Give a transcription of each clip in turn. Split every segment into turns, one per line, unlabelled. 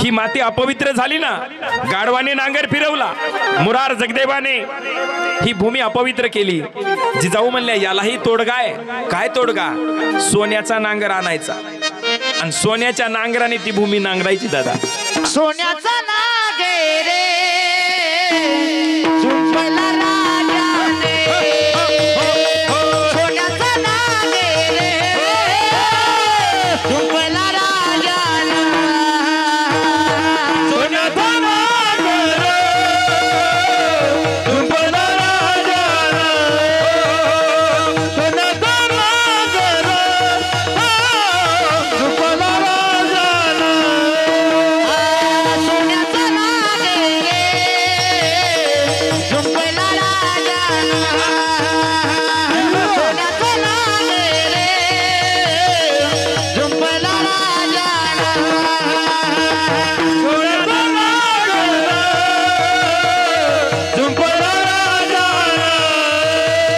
ही माती अपवित्र झाली ना, गाढवाने नांगर फिरवला, मुरार जगदेवाने ही भूमी अपवित्र केली। जिजाऊ म्हणल्या यालाही तोडगा आहे। काय तोडगा? सोन्याचा नांगर आणायचा आणि सोन्याच्या नांगराने ती भूमी नांगरायची। दादा
सोन्याचा नांगर झुंपला राजाने, सोन्याचा नांगर झुंपला राजाने,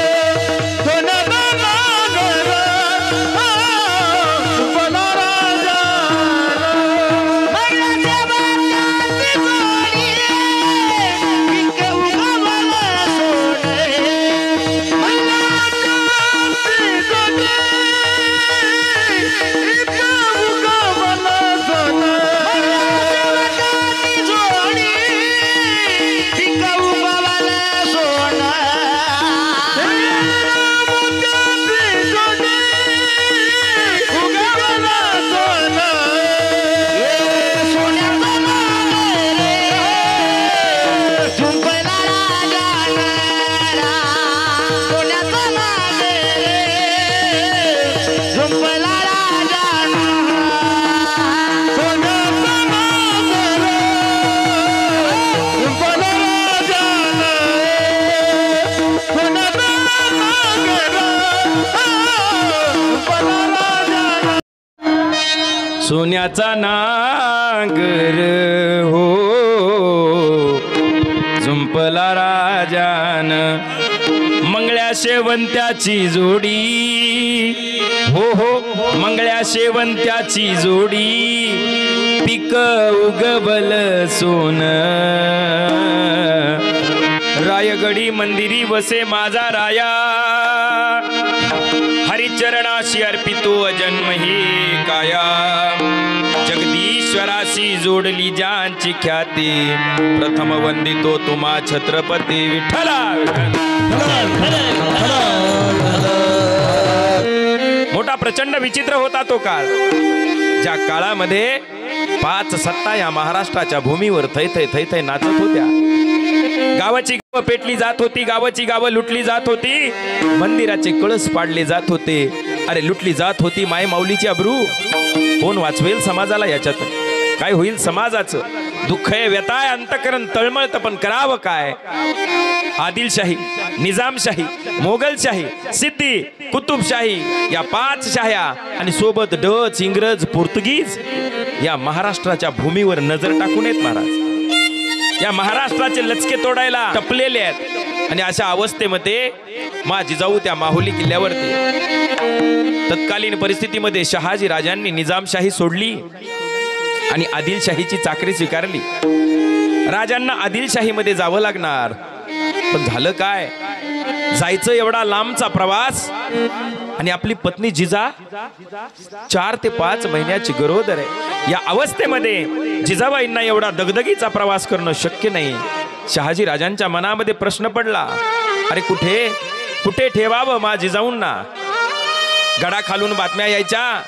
सोन्याचा नांगर झुंपला राजाने, सोन्याचा नांगर झुंपला राजाने,
सोन्याचा नांगर झुंपला राजाने, सोन्याचा नांगर झुंपला
सोन्याचा नांगर हो झुंपला राजान, मंगळ्या शेवंत्याची जोडी हो हो, मंगळ्या शेवंत्याची जोडी, पिक उगवल सोन, रायगडी मंदिरी वसे माझा राया, हरिचरणाशी अर्पितो अजन्म ही काया, जगदीश्वराशी जोडली ज्यांची ख्याती, प्रथम वंदितो तुम्हा छत्रपती विठ्ठला। मोठा प्रचंड विचित्र होता तो काळ, ज्या काळामध्ये 5 सत्ता या महाराष्ट्राच्या भूमीवर थै थै थै थै नाचत होत्या। गावाची गावं पेटली जात होती, गावाची गावं लुटली जात होती, मंदिराचे कळस पाडले जात होते। अरे लुटली जात होती माय माऊलीची अब्रू, कोण वाचवेल समाजाला याच्यात? काय होईल समाजाचं? दुःख आहे, व्यथा आहे, अंतकरण तळमळतं, पण करावं काय? आदिलशाही, निजामशाही, मोगलशाही, सिद्धी, कुतुबशाही या 5 शाह्या आणि सोबत डच, इंग्रज, पोर्तुगीज या महाराष्ट्राच्या भूमीवर नजर टाकून आहेत महाराज। या महाराष्ट्राचे लचके तोडायला टपलेले आहेत आणि अशा अवस्थेमध्ये मा जिजाऊ त्या माहुली किल्ल्यावरती तत्कालीन परिस्थितीमध्ये शहाजी राजांनी निजामशाही सोडली आणि आदिलशाहीची चाकरी स्वीकारली। राजांना आदिलशाहीमध्ये जावं लागणार, पण झालं काय? जायचं एवढा लांबचा प्रवास आणि आपली पत्नी जिजा 4 ते 5 महिन्याची गरोदर आहे। या अवस्थेमध्ये जिजाबाईंना एवढा दगदगीचा प्रवास करणं शक्य नाही। शहाजी राजांच्या मनामध्ये प्रश्न पडला, अरे कुठे कुठे ठेवावं मा जिजाऊंना? गडाखालून बातम्या यायच्या,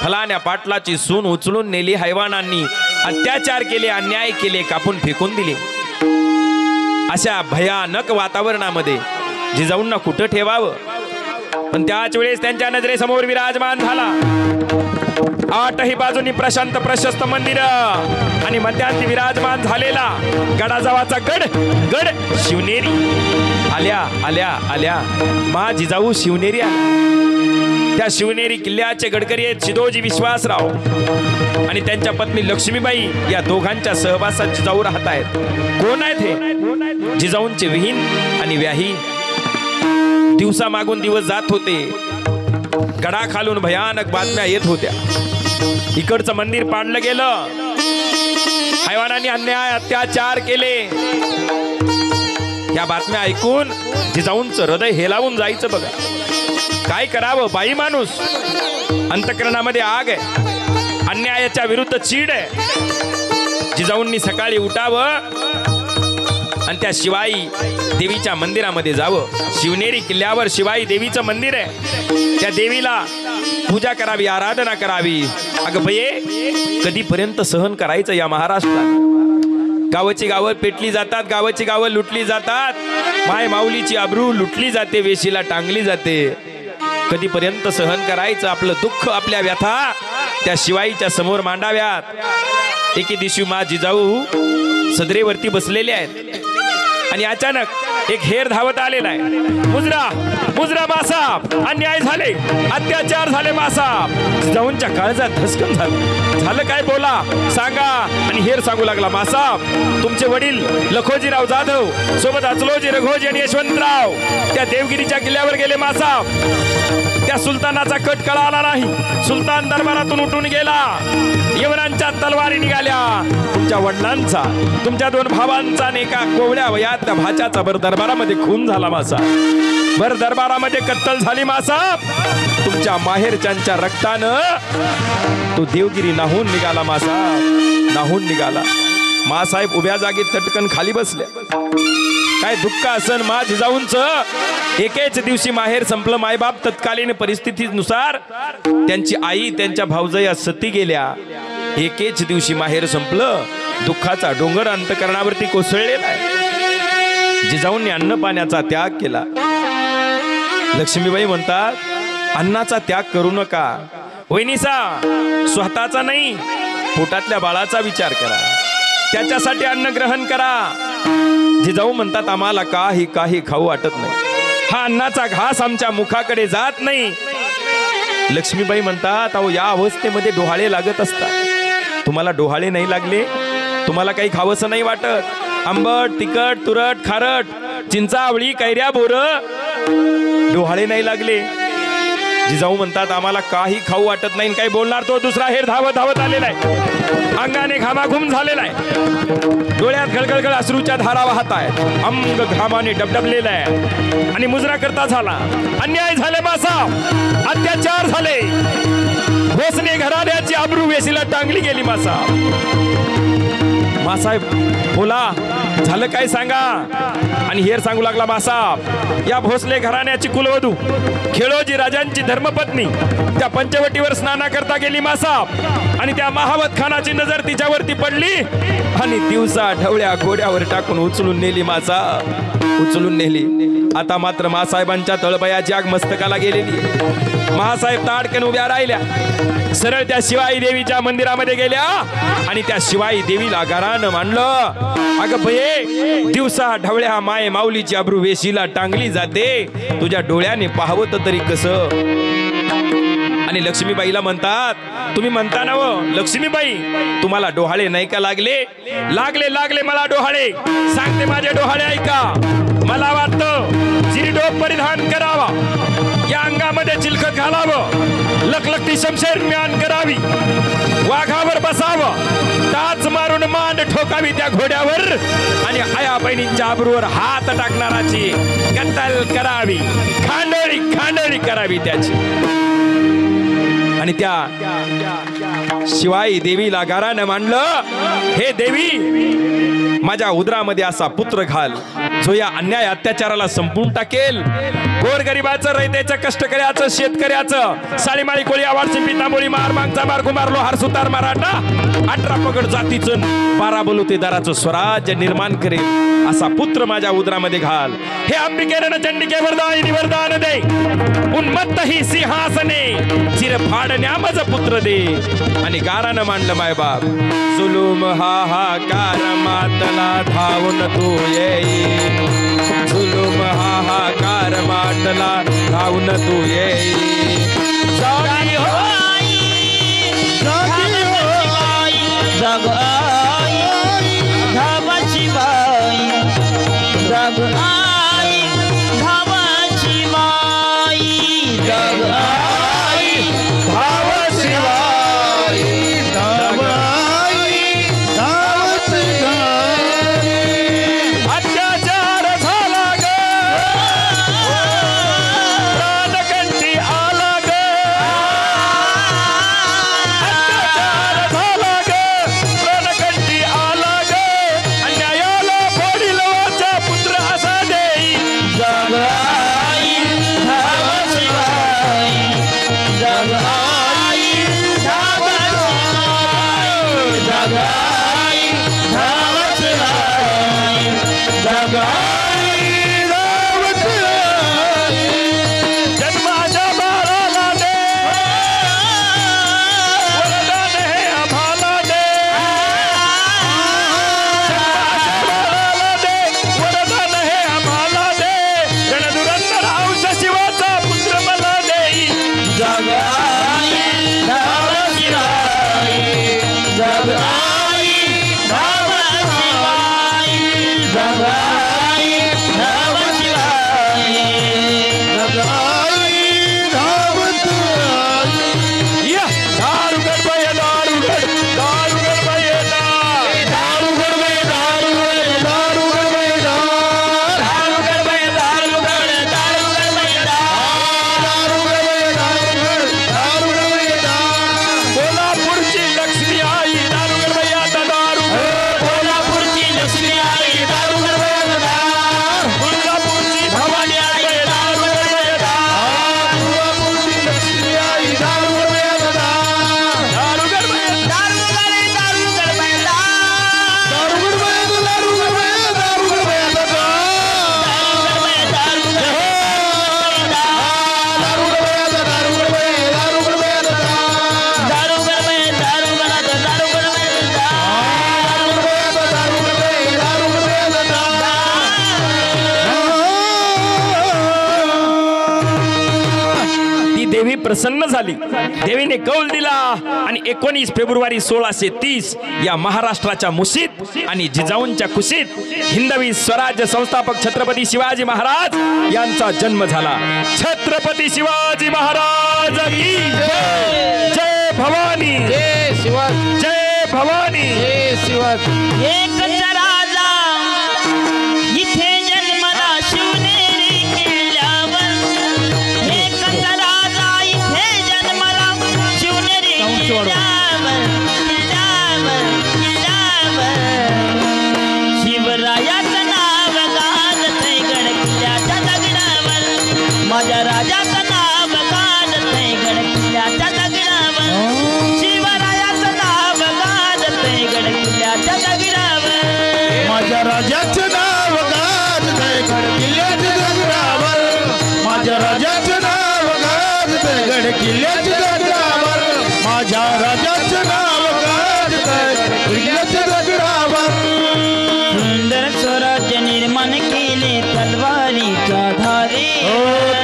फलाण्या पाटलाची सून उचलून नेली हैवानांनी, अत्याचार केले, अन्याय केले, कापून फेकून दिले। अशा भयानक वातावरणामध्ये जिजाऊंना कुठं ठेवावं? पण त्याच वेळेस त्यांच्या नजरेसमोर विराजमान झाला 8ही बाजूनी प्रशांत प्रशस्त मंदिर आणि मध्यांती विराजमान झालेला गडाजवळचा गड शिवनेरी। आल्या आल्या आल्या मा जिजाऊ शिवनेरी आल्या। त्या शिवनेरी किल्ल्याचे गडकरी आहेत शिदोजी विश्वासराव आणि त्यांच्या पत्नी लक्ष्मीबाई, या दोघांच्या सहवासात जिजाऊ राहत आहेत। कोण आहेत हे? जिजाऊंचे विहीन आणि व्याही। दिवसा मागून दिवस जात होते, गडाखालून भयानक बातम्या येत होत्या। इकडचं मंदिर पाडलं गेलं, हैवानांनी अन्याय अत्याचार केले. या बातम्या ऐकून जिजाऊंचं हृदय हेलावून जायचं बघा. काय करावं, बाई माणूस, अंतःकरणामध्ये आग आहे, अन्यायाच्या विरुद्ध चीड आहे. जिजाऊंनी सकाळी उठावं आणि त्या शिवाई देवीच्या मंदिरामध्ये जावं. शिवनेरी किल्ल्यावर शिवाई देवीचं मंदिर आहे. त्या देवीला पूजा करावी, आराधना करावी. अगं बये, कधीपर्यंत सहन करायचं या महाराष्ट्रात? गावाची गावं पेटली जातात, गावाची गावं लुटली जातात, माय माऊलीची आबरू लुटली जाते, वेशीला टांगली जाते. कधीपर्यंत सहन करायचं? आपलं दुःख, आपल्या व्यथा त्या शिवाईच्या समोर मांडाव्यात. एके दिवशी मा जिजाऊ सदरेवरती बसलेले आहेत आणि अचानक एक हेर धावत आलेला आहे. मुजरा, मुजरा मासाब, अन्याय झाले, अत्याचार झाले मासाब. जिजाऊंच्या काळजात धसकन झालं. झालं काय, बोला, सांगा. आणि हेर सांगू लागला, मासाब, तुमचे वडील लखोजीराव जाधव सोबत अचलोजी, रघोजी आणि यशवंतराव त्या देवगिरीच्या किल्ल्यावर गेले मासाब. त्या सुलतानाचा कट कळाला नाही. सुलतान दरबारातून उठून गेला. यवनांच्या तलवारी निघाल्या. तुमच्या वडिलांचा, तुमच्या दोन भावांचा आणि एका कोवळ्या वयात त्या भाच्याचा भर दरबारामध्ये खून झाला मासा. भर दरबारामध्ये कत्तल झाली मासा. तुमच्या माहेरच्यांच्या रक्तानं तो देवगिरी नाहून निघाला मासा, नाहून निघाला. मासाहेब उभ्या जागी तटकन खाली बसले. काय दुःख असन मा जिजाऊंचं. एकेच दिवशी माहेर संपलं. मायबाप तत्कालीन परिस्थितीनुसार त्यांची आई, त्यांच्या भावजया सती गेल्या. एकेच दिवशी माहेर संपलं. दुःखाचा डोंगर अंतकरणावरती कोसळलेला आहे. जिजाऊंनी अन्न पाण्याचा त्याग केला. लक्ष्मीबाई म्हणतात, अन्नाचा त्याग करू नका वहिनीसा. स्वतःचा नाही, पोटातल्या बाळाचा विचार करा, त्याच्यासाठी अन्न ग्रहण करा. जिजाऊ म्हणतात, आम्हाला काही काही खाऊ वाटत नाही. हा अन्नाचा घास आमच्या मुखाकडे जात नाही. लक्ष्मीबाई म्हणतात, अहो या अवस्थेमध्ये डोहाळे लागत असतात. तुम्हाला डोहाळे नाही लागले? तुम्हाला काही खावंसं नाही वाटत? आंबट, तिखट, तुरट, खारट, चिंचा, आवळी, कैऱ्या, बोर, डोहाळे नाही लागले? जिजाऊ म्हणतात, आम्हाला काही खाऊ वाटत नाही. काही बोलणार तो दुसरा हेर धावत धावत आलेला आहे. अंगाने घामाघूम झालेला आहे. डोळ्यात गळगळगळ अश्रूच्या धारा वाहत आहेत. अंग घामाने डबडबलेला आहे. आणि मुजरा करता झाला. अन्याय झाले मासा, अत्याचार झाले. भोसले घराण्याची आबरू वेशीला टांगली गेली मासा. मासाहेब बोला, झालं काय सांगा. आणि हेर सांगू लागला मासाब, या भोसले घराण्याची कुलवधू खेळोजी राजांची धर्मपत्नी त्या पंचवटीवर स्नाना करता गेली मासाब. आणि त्या महावत खानाची नजर तिच्यावरती पडली आणि दिवसा ढवळ्या घोड्यावर टाकून उचलून नेली मासा, उचलून नेली. आता मात्र मासाहेबांच्या तळपायाची आग मस्तकाला गेलेली. महासाहेब ताडकन उभ्या राहिल्या. सरळ त्या शिवाई देवीच्या मंदिरामध्ये गेल्या आणि त्या शिवाई देवीला घरानं मांडलं. अगं बये, दिवसा ढवळ्या माय माऊलीची अब्रू वेशीला टांगली जाते. तुझ्या डोळ्याने पाहवत तरी कसं. आणि लक्ष्मीबाईला म्हणतात, तुम्ही म्हणता ना व लक्ष्मीबाई, तुम्हाला डोहाळे नाही का लागले? लागले, लागले मला डोहाळे. सांगते माझे डोहाळे ऐका. मला वाटतं चिरडोप परिधान करावा, या अंगामध्ये चिलखत घालावं, लखलखती शमशेर म्यान करावी, वाघावर बसावं, टाच मारून मांड ठोकावी त्या घोड्यावर आणि आया बहिणींच्या आबरूवर हात टाकणाराची कत्तल करावी, खांडोळी खांडोळी करावी त्याची. आणि त्या शिवाई देवीला गारानं मांडलं, हे देवी, माझ्या उदरामध्ये असा पुत्र घाल जो या अन्याय अत्याचाराला संपून टाकेल. गोरगरिबाचं, रयतेचं, कष्टकऱ्याचं, शेतकऱ्याचं, साळीमाळी, कोळी, आवाडसी, पितांबोळी, मार, मागचा, मार, कुमार, लोहार, सुतार, मराठा, 18 पगड जातीचं, 12 बलुतेदाराचं स्वराज्य निर्माण करेल असा पुत्र माझ्या उदरामध्ये घाल. हे अंबिकेनं चंडिके वरदायिनी वरदान दे. उन्मत्त ही सिंहासने चिर फाडण्या मज पुत्र दे. आणि गारानं मांडलं मायबाप, जुलूम हाहाकार मातला धावून तू येई, जुलूम हाहाकार मातला धावून तू येई. जागी होई, जागी होई,
जग आई, धावाची बाई, जग आई, धावाची माई, जग आई,
धावाची बाई, जग आई, धावाची
प्रसन्न झाली. देवीने कौल दिला आणि 19 फेब्रुवारी 1630 या महाराष्ट्राच्या मुशीत आणि जिजाऊंच्या कुशीत हिंदवी स्वराज्य संस्थापक छत्रपती शिवाजी महाराज यांचा जन्म झाला. छत्रपती शिवाजी महाराज की जय. जय भवानी.
जय शिवाजी.
जय भवानी.
जय शिवाजी.
एक राजा इथे जन्मला शिवनेरी किल्ल्यावर. एक राजा इथे जन्मला शिवनेरी किल्ल्यावर. किल्ल्यावर किल्ल्यावर शिवरायाचं नाव गाजतंय गड किल्ल्याच्या दगडावर. माझ्या राजाचं नाव गाजतंय गड किल्ल्याच्या दगडावर. शिवरायाचं नाव गाजतंय गड किल्ल्याच्या दगडावर.
माझ्या राजाचं नाव गाजतंय गड किल्ल्याच्या दगडावर. माझ्या राजाचं नाव गाजतंय गड किल्ल्याच्या दगडावर. माझ्या राजाचं नाव गाजतंय किल्ल्याच्या दगडावर.
सुंदर स्वराज्य निर्माण केले तलवारीच्या धारे.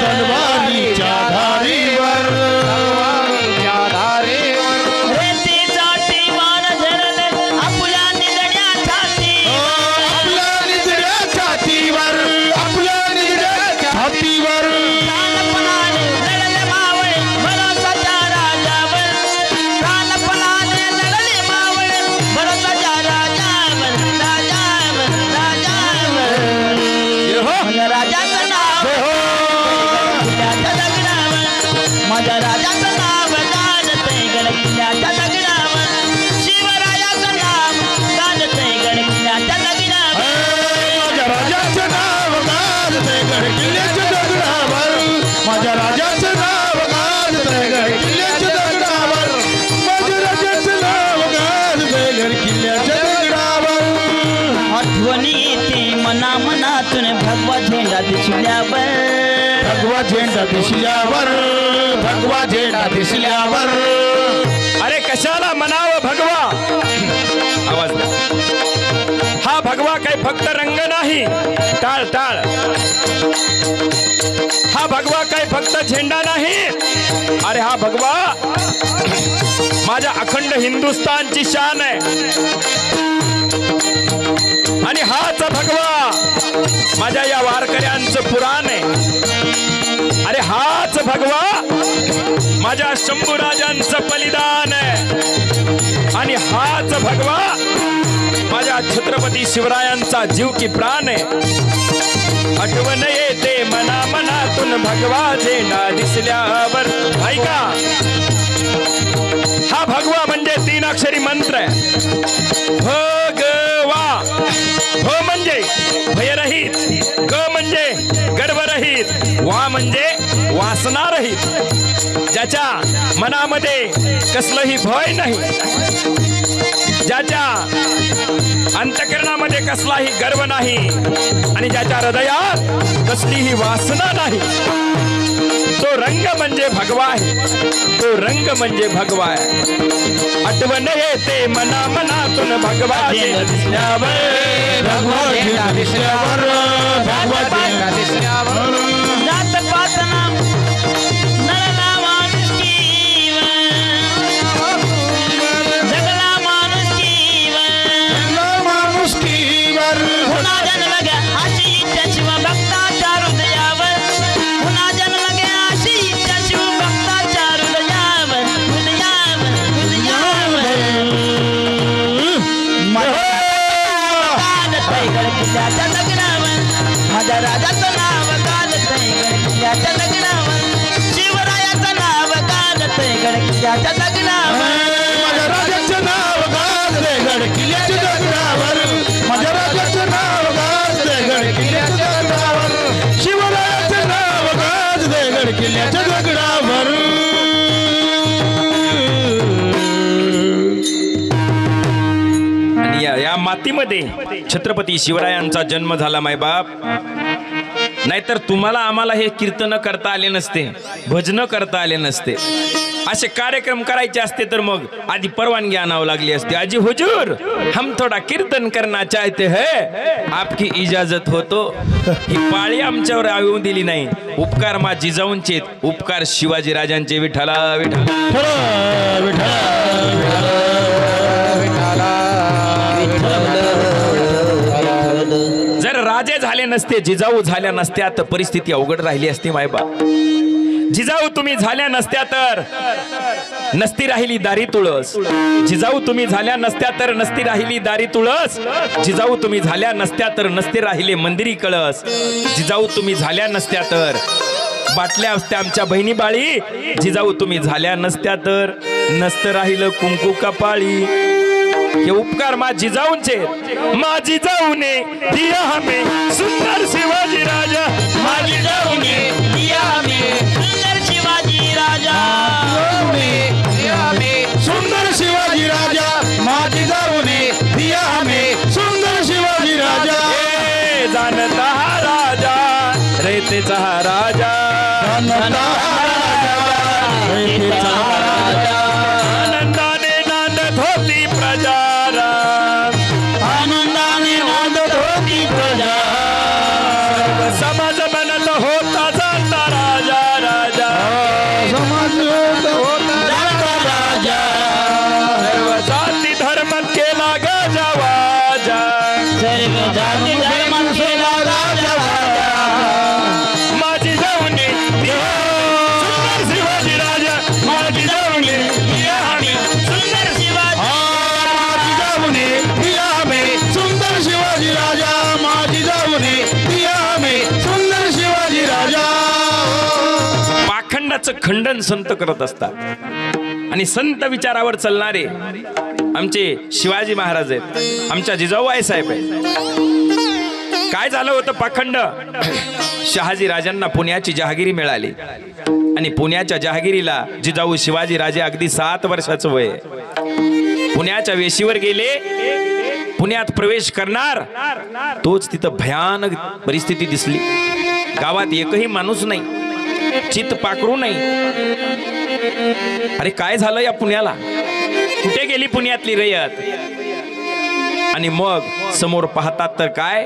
तलवारीच्या धारीवर. तलवारीच्या धारीवर.
रेतीचा टिवार धरले आपल्या निधड्या छातीवर.
आपल्या निजड्या छातीवर. आपल्या निजड्या छातीवर.
प्राणपणाने लढले मावळे भरोसाच्या राजावर. प्राणपणाने लढले मावळे भरोसाच्या राजावर. राजावर राजावर. माझ्या राजाचं नाव किल्ल्याच्या दगडावर. माझ्या राजाचं नाव गाजतंय गड किल्ल्याच्या दगडावर. शिवरायाचं नाव गाजतंय गड किल्ल्याच्या दगडावर.
माझ्या राजाचं नाव गाजतंय गड किल्ल्याच्या दगडावर. माझ्या राजाचं नाव गाजतंय गड किल्ल्याच्या दगडावर. माझ्या राजाचं नाव गाजतंय गड किल्ल्याच्या दगडावर.
आठवणी येते मना मनातून भगवा झेंडा दिसल्यावर.
भगवा झेंडा दिसल्यावर. भगवा झेंडा दिसल्यावर.
अरे कशाला म्हणावं भगवा. आवाज द्या. हा भगवा काही फक्त रंग नाही. टाळ टाळ. हा भगवा काही फक्त झेंडा नाही. अरे हा भगवा माझ्या अखंड हिंदुस्थानची शान आहे. आणि हाच भगवा माझ्या या वारकऱ्यांचं पुराण आहे. अरे हाच भगवा माझ्या शंभूराजांचं बलिदान आहे. आणि हाच भगवा माझ्या छत्रपती शिवरायांचा जीव की प्राण आहे. आठवण येते मना मनातून भगवा झेंडा दिसल्यावर. ऐका, हा भगवा म्हणजे 3 अक्षरी मंत्र आहे. भगवा. भ म्हणजे भयरहित. ग म्हणजे गर्वरहित. वा म्हणजे वासनारहित. ज्याच्या मनामध्ये कसलंही भय नाही. ज्याच्या अंतःकरणामध्ये कसलाही गर्व नाही. आणि ज्याच्या हृदयात कसलीही वासना नाही. तो रंग म्हणजे भगवा आहे. तो रंग म्हणजे भगवा आहे. आठवण येते मना मनातून भगवा झेंडा दिसल्यावर.
भगवा झेंडा दिसल्यावर. भगवा झेंडा दिसल्यावर.
जात पात नाम नरला माणुसकीवर. जगला माणुसकीवर.
माणुसकीवर.
पुन्हा जन्म घ्या अशी इच्छा शिवभक्ताच्या हृदयावर. पुन्हा जन्म घ्या अशी इच्छा शिवभक्ताच्या हृदयावर. हृदयावर हृदयावर. गाजतंय गड किल्ल्याच्या दगडावर. माझ्या राजाचं नाव गाजतंय गड किल्ल्याच्या दगडावर. शिवरायाचं नाव गाजतंय गड किल्ल्याच्या दगडावर.
माझ्या राजाचं नाव गाजतंय गड किल्ल्याच्या दगडावर. माझ्या राजाचं नाव गाजतंय गड किल्ल्याच्या दगडावर. शिवरायाचं नाव गाजतंय गड किल्ल्याच्या दगडावर.
आणि या मातीमध्ये छत्रपती शिवरायांचा जन्म झाला मायबाप. नाहीतर तुम्हाला आम्हाला हे कीर्तन करता आले नसते, भजन करता आले नसते. असे कार्यक्रम करायचे असते तर मग आधी परवानगी आणावं लागली असते. अजी हुजूर, हम थोडा कीर्तन करना चाहते हैं, आपकी इजाजत हो तो. ही पाळी आमच्यावर येऊ दिली नाही. उपकार मा जिजाऊंचे, उपकार शिवाजी राजांचे. विठ्ठला विठ्ठला. जर राजे झाले नसते, जिजाऊ झाल्या नसत्या तर परिस्थिती अवघड राहिली असती मायबा. जिजाऊ तुम्ही झाल्या नसत्या तर नसती राहिली दारी तुळस. जिजाऊ तुम्ही झाल्या नसत्या तर नसती राहिली दारी तुळस. जिजाऊ तुम्ही झाल्या नसत्या तर नसते राहिले मंदिरी कळस. जिजाऊ तुम्ही झाल्या नसत्या तर बाटल्या असत्या आमच्या बहिणी बाळी. जिजाऊ तुम्ही झाल्या नसत्या तर नसतं राहिलं कुंकू कपाळी. हे उपकार मा जिजाऊंचे. मा जिजाऊने दिया हमें सुंदर शिवाजी राजा.
मा जिजाऊने दिया हमें सुंदर शिवाजी राजा.
सुंदर शिवाजी राजा. मा जिजाऊने दिया हमें सुंदर शिवाजी राजा.
जानता हा राजा, रयतेचा हा राजा.
जानता हा राजा, रयतेचा हा राजा.
आनंदाने नांदत होती प्रजा.
आनंदाने नांदत होती प्रजा.
समाज बनत होता चालता राजा. राजा
समाज होता
जाता राजा.
सर्व जाती धर्म केला गजवाजा.
सर्व जाती धर्म केला राजा.
माझी जाऊने सुंदर शिवाजी राजा. माझी जाऊने
सुंदर शिवाजी.
माझी जाऊने दिया हमें सुंदर शिवाजी राजा. माझी जाऊने दिया हमें सुंदर शिवाजी राजा.
पाखंडाचं खंडन संत करत असतात आणि संत विचारावर चालणारे आमचे शिवाजी महाराज आहेत. आमच्या जिजाऊ आई साहेब आहेत. काय झालं होतं पाखंड. शहाजी राजांना पुण्याची जहागिरी मिळाली आणि पुण्याच्या जहागिरीला जिजाऊ शिवाजी राजे अगदी 7 वर्षाचं वय आहे. पुण्याच्या वेशीवर गेले. पुण्यात प्रवेश करणार तोच तिथं भयानक परिस्थिती दिसली. गावात एकही माणूस नाही, चित पाखरू नाही. अरे काय झालं या पुण्याला, कुठे गेली पुण्यातली रयत. आणि मग समोर पाहतात तर काय,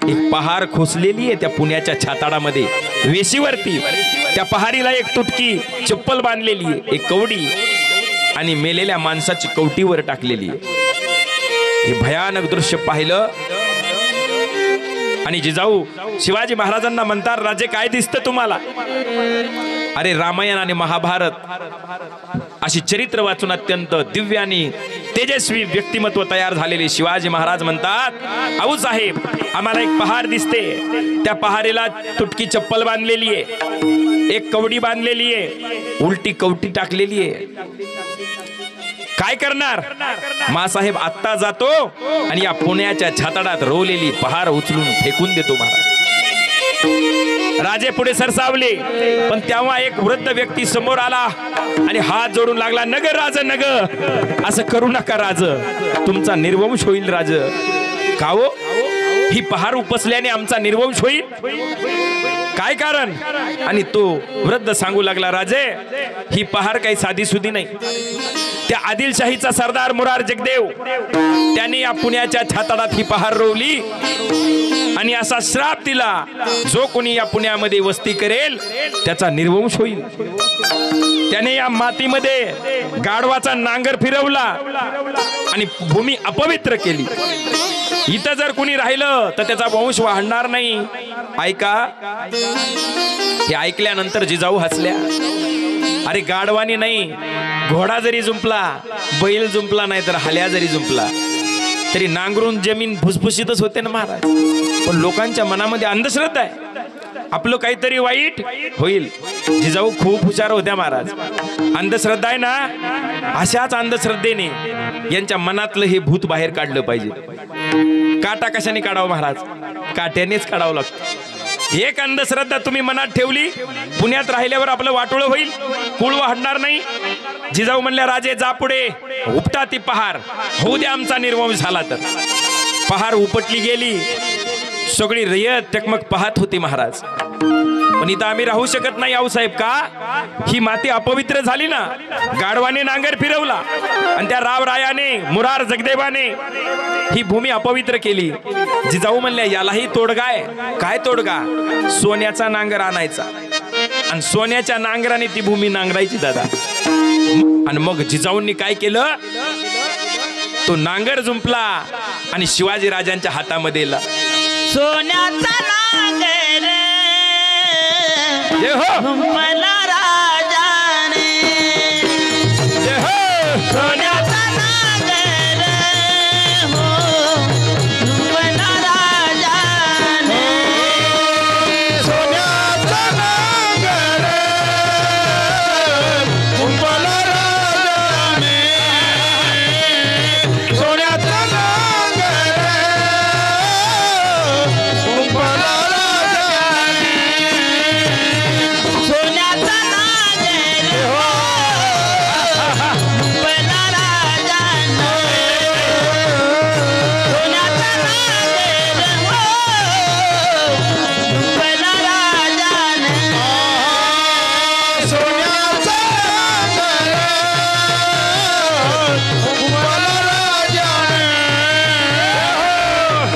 एक पहार खोसलेली आहे त्या पुण्याच्या छाताडामध्ये वेशीवरती. त्या पहारीला एक तुटकी चप्पल बांधलेली आहे, एक कवडी आणि मेलेल्या माणसाची कवटीवर टाकलेली आहे. हे भयानक दृश्य पाहिलं आणि जिजाऊ शिवाजी महाराजांना म्हणतात, राजे काय दिसतं तुम्हाला. अरे रामायण आणि महाभारत अशी चरित्र वाचून अत्यंत दिव्य आणि तेजस्वी व्यक्तिमत्व तयार झालेले शिवाजी महाराज म्हणतात, आऊ साहेब आम्हाला एक पहार दिसते. त्या पहारीला तुटकी चप्पल बांधलेली आहे, एक कवडी बांधलेली आहे, उलटी कवटी टाकलेली आहे. काय करणार. मासाहेब आत्ता जातो आणि या पुण्याच्या छाताडात रोवलेली पहार उचलून फेकून देतो महाराज. राजे पुढे सरसावले पण तेव्हा एक वृद्ध व्यक्ती समोर आला आणि हात जोडून लागला, नग राज नग, असं करू नका राज, तुमचा निर्वंश होईल राज. का हो, ही पहार उपसल्याने आमचा निर्वंश होईल, काय कारण. आणि तो वृद्ध सांगू लागला, राजे ही पहार काही साधी सुधी नाही. त्या आदिलशाहीचा सरदार मुरार जगदेव त्यांनी या पुण्याच्या छाताडात ही पहार रोवली आणि असा श्राप दिला, जो कोणी या पुण्यामध्ये वस्ती करेल त्याचा निर्वंश होईल. त्याने या मातीमध्ये गाढवाचा नांगर फिरवला आणि भूमी अपवित्र केली. इथं जर कोणी राहिलं तर त्याचा वंश वाढणार नाही. ऐका. हे ऐकल्यानंतर जिजाऊ हसल्या. अरे गाढवानी नाही, घोडा जरी जुंपला, बैल जुंपला नाही तर हल्या जरी जुंपला तरी नांगरून जमीन भुसभुशीतच होते ना महाराज. पण लोकांच्या मनामध्ये अंधश्रद्धा आहे, आपलं काहीतरी वाईट होईल. जिजाऊ खूप हुशार होत्या महाराज. अंधश्रद्धा आहे ना, अशाच अंधश्रद्धेने यांच्या मनातलं हे भूत बाहेर काढलं पाहिजे. काटा कशाने काढावं महाराज, काट्यानेच काढावं लागतं. एक अंधश्रद्धा तुम्ही मनात ठेवली, पुण्यात राहिल्यावर आपलं वाटोळं होईल, कुळ वाढणार नाही. जिजाऊ म्हणल्या, राजे जा पुढे, उपटा ती पहार, होऊ द्या आमचा निर्वंश झाला तर. पहार उपटली गेली, सगळी रयत टकमक पाहत होती महाराज. पण इथं आम्ही राहू शकत नाही आऊसाहेब का ही माती अपवित्र झाली ना गाढवाने नांगर फिरवला आणि त्या रावरायाने मुरार जगदेवाने ही भूमी अपवित्र केली जिजाऊ म्हणल्या यालाही तोडगा आहे काय तोडगा सोन्याचा नांगर आणायचा आणि सोन्याच्या नांगराने ती भूमी नांगरायची दादा आणि मग जिजाऊंनी काय केलं तो नांगर जुंपला आणि शिवाजी राजांच्या हातामध्ये दिला
सोन्याचा नांगर
जय हो
जुंपला राजाने
जय हो
सोन्याचा नांगर हो जुंपला राजाने
सोन्याचा नांगर जुंपला राजाने सोन्याचा नांगर जुंपला राजाने
सोन्याचा नांगर जुंपला राजाने सोन्याचा नांगर जुंपला राजाने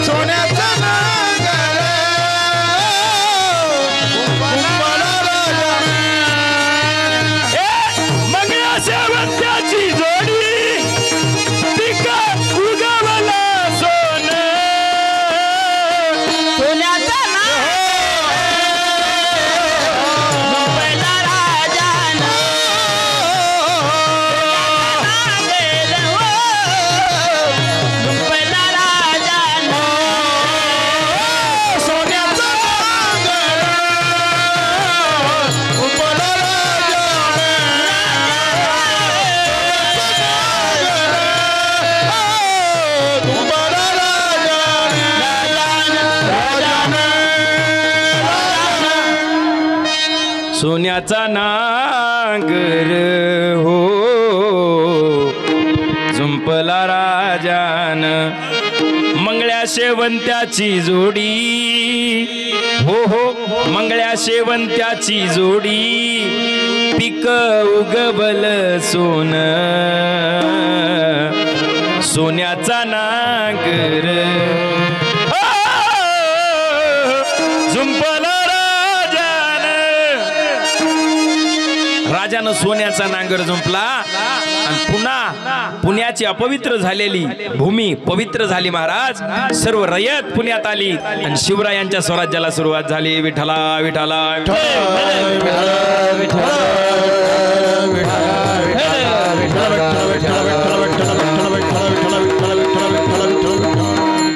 सोन्याचा नांगर जुंपला राजाने सोन्याचा नांगर जुंपला राजाने
मंगळा शेवंत्याची जोडी पिका उगवला सोन
सोन्याचा नांगर जुंपला राजाने नांगर जुंपला राजाने
सोन्याचा नांगर जुंपला राजाने जुंपला राजाने
सोन्याचा नांगर हो जुंपला राजान मंगळ्या शेवंत्याची जोडी हो हो मंगळ्या शेवंत्याची जोडी पिक उगवल सोन सोन्याचा नांगर जुंपला राजानं सोन्याचा नांगर जुंपला आणि पुन्हा पुण्याची अपवित्र झालेली भूमी पवित्र झाली महाराज सर्व रयत पुण्यात आली आणि शिवरायांच्या स्वराज्याला सुरुवात झाली विठ्ठला विठ्ठला
विठ्ठल विठ्ठल विठ्ठल विठ्ठल विठ्ठल